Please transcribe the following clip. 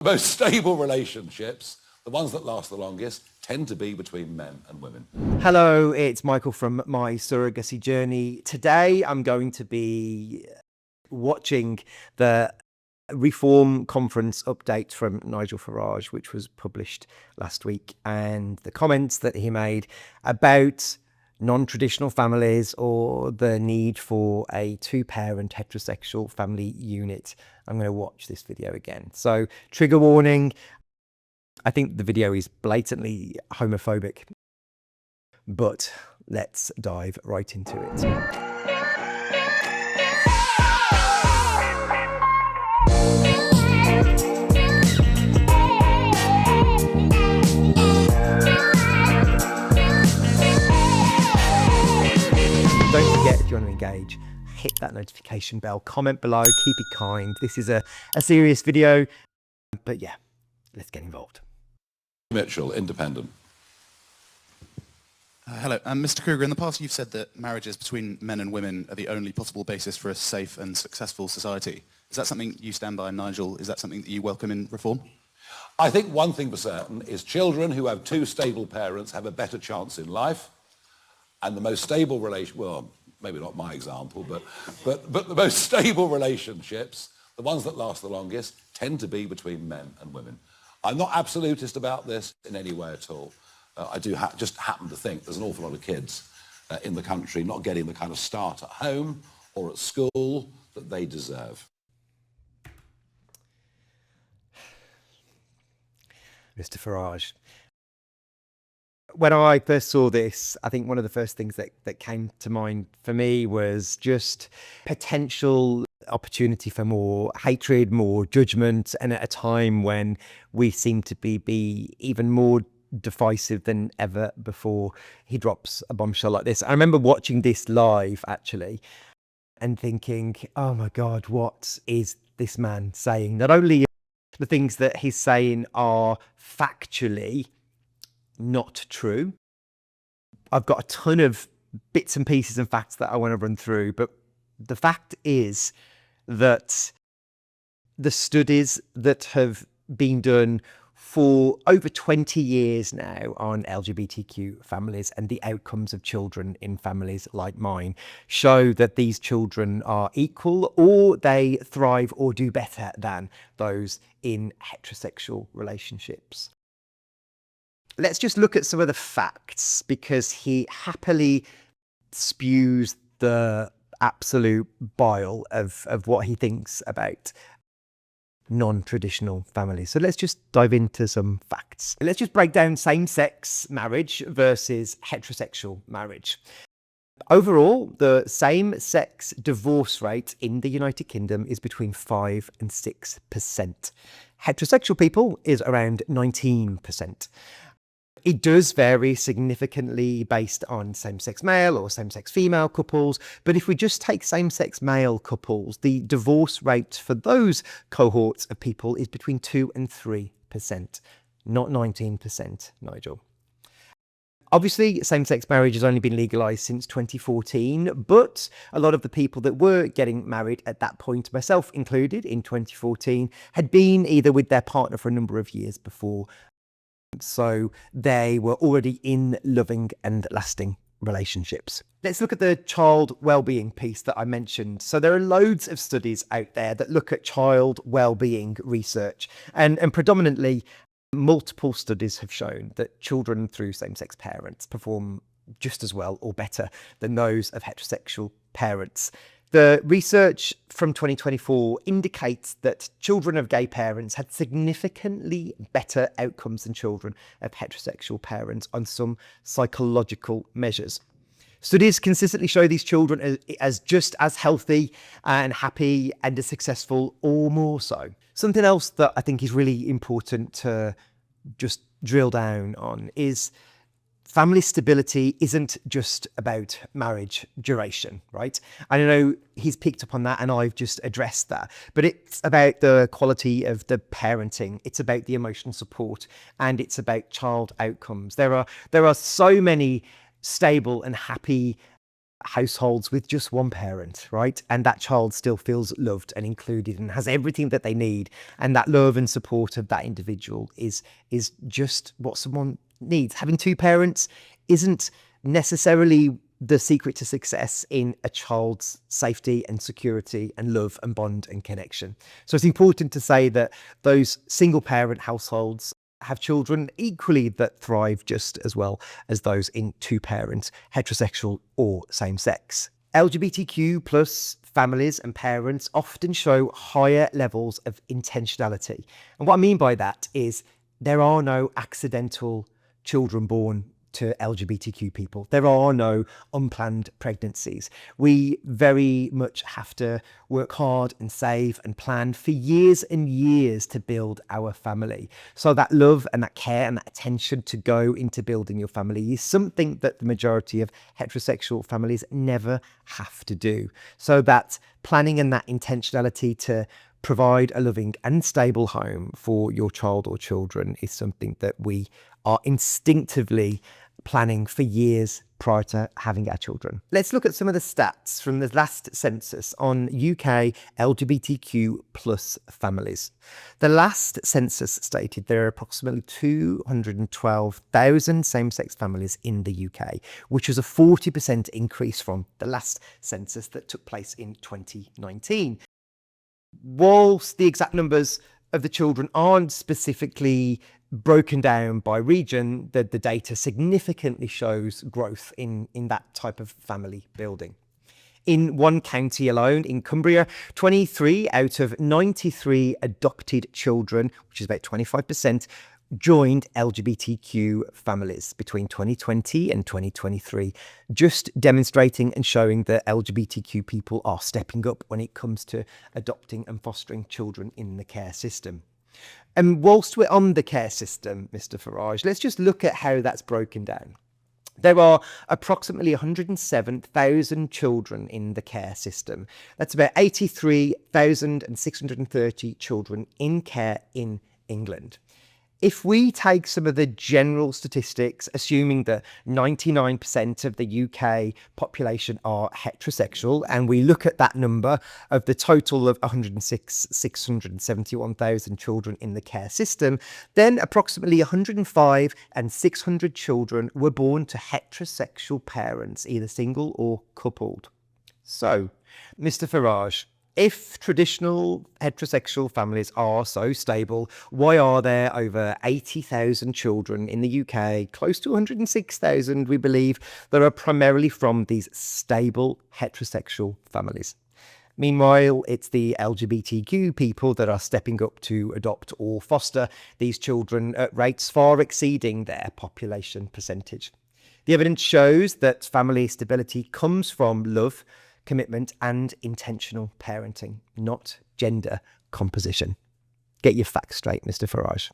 Most stable relationships, the ones that last the longest, tend to be between men and women. Hello, it's Michael from My Surrogacy Journey. Today I'm going to be watching the Reform Conference update from Nigel Farage, which was published last week, and the comments that he made about non-traditional families or the need for a two-parent heterosexual family unit. I'm going to watch this video again. So, trigger warning. I think the video is blatantly homophobic, but let's dive right into it. Don't forget, if you want to engage, hit that notification bell, comment below, keep it kind. This is a serious video, but yeah, let's get involved. Mitchell, independent. Hello. Mr. Kruger, in the past you've said that marriages between men and women are the only possible basis for a safe and successful society. Is that something you stand by, Nigel? Is that something that you welcome in reform? I think one thing for certain is children who have two stable parents have a better chance in life, and the most stable well, maybe not my example, but the most stable relationships, the ones that last the longest, tend to be between men and women. I'm not absolutist about this in any way at all. I do just happen to think there's an awful lot of kids in the country not getting the kind of start at home or at school that they deserve. Mr. Farage. When I first saw this, I think one of the first things that came to mind for me was just potential opportunity for more hatred, more judgment, and at a time when we seem to be even more divisive than ever before, he drops a bombshell like this. I remember watching this live, actually, and thinking, oh my God, what is this man saying? Not only the things that he's saying are factually not true. I've got a ton of bits and pieces and facts that I want to run through, but the fact is that the studies that have been done for over 20 years now on LGBTQ families and the outcomes of children in families like mine show that these children are equal, or they thrive or do better than those in heterosexual relationships. Let's just look at some of the facts, because he happily spews the absolute bile of what he thinks about non-traditional families. So let's just dive into some facts. Let's just break down same-sex marriage versus heterosexual marriage. Overall, the same-sex divorce rate in the United Kingdom is between 5 and 6%. Heterosexual people is around 19%. It does vary significantly based on same-sex male or same-sex female couples, but if we just take same-sex male couples, the divorce rate for those cohorts of people is between 2 and 3%, not 19%, Nigel. Obviously, same-sex marriage has only been legalised since 2014, but a lot of the people that were getting married at that point, myself included, in 2014, had been either with their partner for a number of years before. So they were already in loving and lasting relationships. Let's look at the child well-being piece that I mentioned. So there are loads of studies out there that look at child well-being research, and predominantly multiple studies have shown that children through same-sex parents perform just as well or better than those of heterosexual parents. The research from 2024 indicates that children of gay parents had significantly better outcomes than children of heterosexual parents on some psychological measures. Studies consistently show these children as just as healthy and happy and as successful, or more so. Something else that I think is really important to just drill down on is family stability isn't just about marriage duration, right? I know he's picked up on that and I've just addressed that, but it's about the quality of the parenting. It's about the emotional support, and it's about child outcomes. There are so many stable and happy households with just one parent, right? And that child still feels loved and included and has everything that they need. And that love and support of that individual is just what someone needs. Having two parents isn't necessarily the secret to success in a child's safety and security and love and bond and connection. So it's important to say that those single parent households have children equally that thrive just as well as those in two parent, heterosexual or same sex. LGBTQ plus families and parents often show higher levels of intentionality. And what I mean by that is there are no accidental children born to LGBTQ people. There are no unplanned pregnancies. We very much have to work hard and save and plan for years and years to build our family. So that love and that care and that attention to go into building your family is something that the majority of heterosexual families never have to do. So that planning and that intentionality to provide a loving and stable home for your child or children is something that we are instinctively planning for years prior to having our children. Let's look at some of the stats from the last census on UK LGBTQ plus families. The last census stated there are approximately 212,000 same-sex families in the UK, which was a 40% increase from the last census that took place in 2019. Whilst the exact numbers of the children aren't specifically broken down by region, the data significantly shows growth in that type of family building. In one county alone, in Cumbria, 23 out of 93 adopted children, which is about 25%, joined LGBTQ families between 2020 and 2023, just demonstrating and showing that LGBTQ people are stepping up when it comes to adopting and fostering children in the care system. And whilst we're on the care system, Mr. Farage, let's just look at how that's broken down. There are approximately 107,000 children in the care system. That's about 83,630 children in care in England. If we take some of the general statistics, assuming that 99% of the UK population are heterosexual, and we look at that number of the total of 671,000 children in the care system, then approximately 105,600 children were born to heterosexual parents, either single or coupled. So, Mr. Farage, if traditional heterosexual families are so stable, why are there over 80,000 children in the UK, close to 106,000, we believe, that are primarily from these stable heterosexual families? Meanwhile, it's the LGBTQ people that are stepping up to adopt or foster these children at rates far exceeding their population percentage. The evidence shows that family stability comes from love, commitment and intentional parenting, not gender composition. Get your facts straight, Mr. Farage.